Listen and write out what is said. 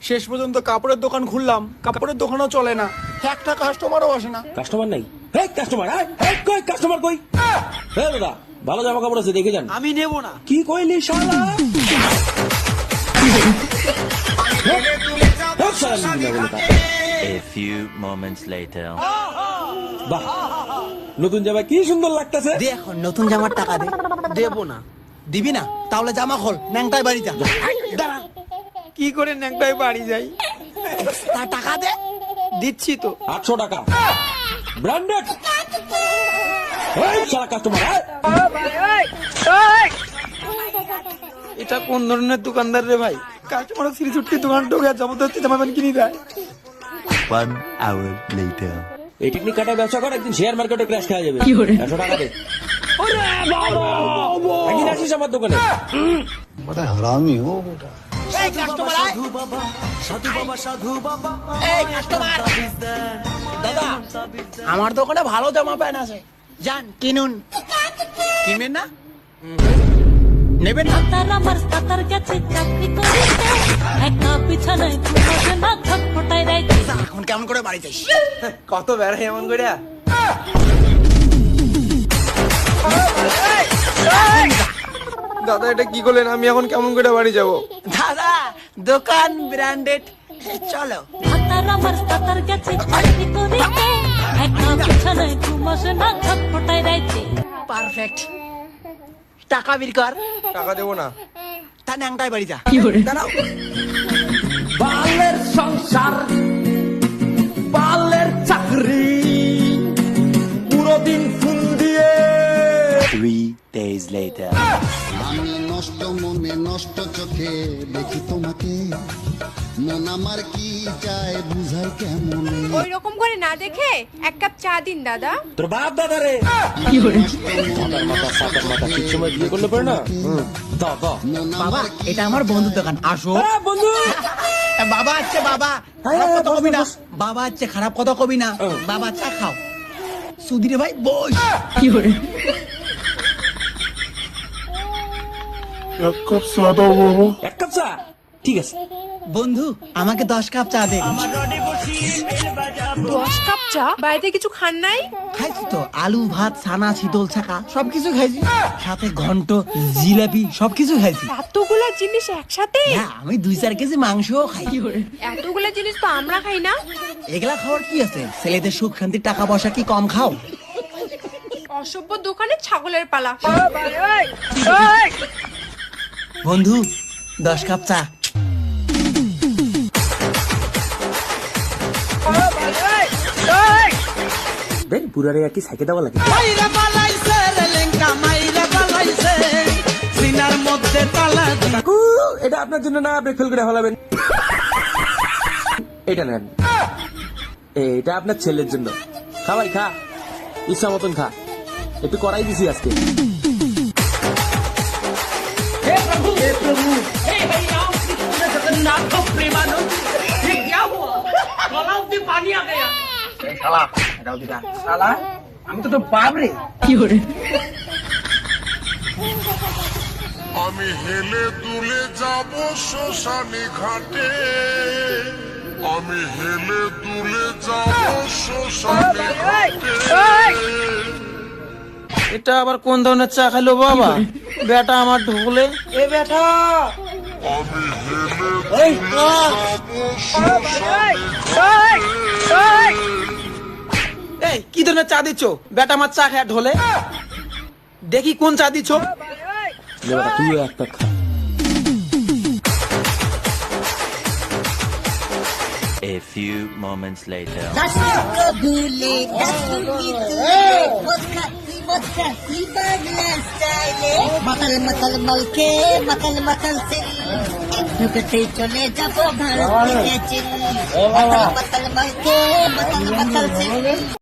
শেষ পর্যন্ত কাপড়ের দোকান খুললাম, কাপড়ের দোকানও চলে না, একটা কাস্টমারও আসে না। কাস্টমার নাই? হে কাস্টমার, কই কাস্টমার কই? হে দাদা, ভালো জামা কাপড় আছে, দেখে যান। আমি নেব না। কি কইলি শালা? A few moments later. বাহ, নতুন জামা কি সুন্দর লাগতেছে। দে এখন নতুন জামার টাকা দে। দেব না। দিবি না? তাহলে জামা খোল, ন্যাংটায় বাড়ি যা। দাঁড়া, কি করে ন্যাংটায় বাড়ি যাই? তা টাকা দে। দিচ্ছি তো। 800 টাকা ব্র্যান্ডেড। এই শালা কাস্টমার, এটা কোন ধরনের দোকানদার রে ভাই? কাস্টমার 63 দোকান ঢোকে জবরদস্তি জামা প্যান্ট কিনে দেয়। 1 hour later. এই টেকনিক কাটা ব্যবসা কর, একদিন শেয়ার মার্কেটে ক্র্যাশ খাওয়া যাবে। 100 টাকা দে। একদিন আসিস আমার দোকানে। बड़ा हरामी हो बेटा। এই কাস্টমার আয়। এই কাস্টমার। দাদা, আমার দোকানে ভালো জামা প্যান্ট আছে, যান কিনুন। কিনবেন না? নেবেন না? তারা মাস্টার কাছে চাকরি করিতে একা বিছানায় ঘুমাতে না ছটফটায় রাইতে। এখন কেমন করে বাড়ি যাইস? কত বেড়াই এমন করে? দাদা এটা কি করলেন? আমি এখন কেমন করে বাড়ি যাব? দাদা, দোকান ব্র্যান্ডেড, চলো। তারা মাস্টার কাছে চাকরি করিতে একা বিছানায় ঘুমাতে না ছটফটায় রাইতে। পারফেক্ট। টাকা বের কর। টাকা দেবো না। তা ন্যাংটায় বাড়ি যা। দাঁড়াও। বালের সংসার, বালের চাকরি, পুরো দিন ফোন দিয়ে। 3 days later. আমি নষ্ট মনে নষ্ট চোখে দেখি তোমাকে, মন আমার কি চায় বুঝাই কেমনে। ওই রকম করে না দেখে এক কাপ চা দিন দাদা। তোর বাপ দাদা রে। মাথার মাথা সাতার মাথা ঠিক সময় বিয়ে করলে পারে না। দাও দাও। বাবা, এটা আমার বন্ধুর দোকান, আসো। বন্ধু, বাবা আছে, বাবা খারাপ কথা কবি না। বাবা আছে, খারাপ কথা কবি না। বাবা চা খাও। সুধীরে ভাই বস। এক কাপ চা? ঠিক আছে। বন্ধু, আমাকে 10 কাপ চা দে। 10 কাপ চা? বাড়িতে কিছু খান নাই? খাইছি তো, আলু ভাত, ছানা, শীতল ছাকা সবকিছু খাইছি, সাথে ঘন্ট, জিলাপি সবকিছু খাইছি। এতগুলা জিনিস একসাথে? হ্যাঁ, আমি 2-4 কেজি মাংসও খাই। এতগুলা জিনিস তো আমরা খাই না। এগুলা খাওয়ার কি আছে? ছেলেদের সুখ শান্তির টাকা পয়সা কি কম খাও? অসভ্য দোকানে ছাগলের পালা। বন্ধু, 10 কাপ চা। দেখ পুরারে আর কি সাইকে দেওয়া লাগে। কাকু, এটা আপনার জন্য না, আপনি ফেল করে ফেলাবেন। এটা নেন, এটা আপনার ছেলের জন্য। খা ভাই খা, ইচ্ছা মতন খা। একটু করাই দিছি আজকে। আমি তো বাপ রে। আমি হেলে দুলে যাব শ্মশানে ঘাটে, আমি হেলে দুলে যাব শ্মশানে ঘাটে। এটা আবার কোন ধরনের চা খাইলো বাবা? বেটা আমার ঢুকলে। এ বেটা, আমি হেলে দুলে যাব শ্মশানে ঘাটে। এই কি ধরনের চা দিচ্ছ? বেটা আমার চা খায় ঢোলে। দেখি কোন চা দিচ্ছ। তুইও একটা খা। A few moments later. মকল মকল মলকে মকল মকল সিং ঢুকতে চলে যাব ভারত থেকে চীন। মকল মকল মলকে মকল মকল সিং।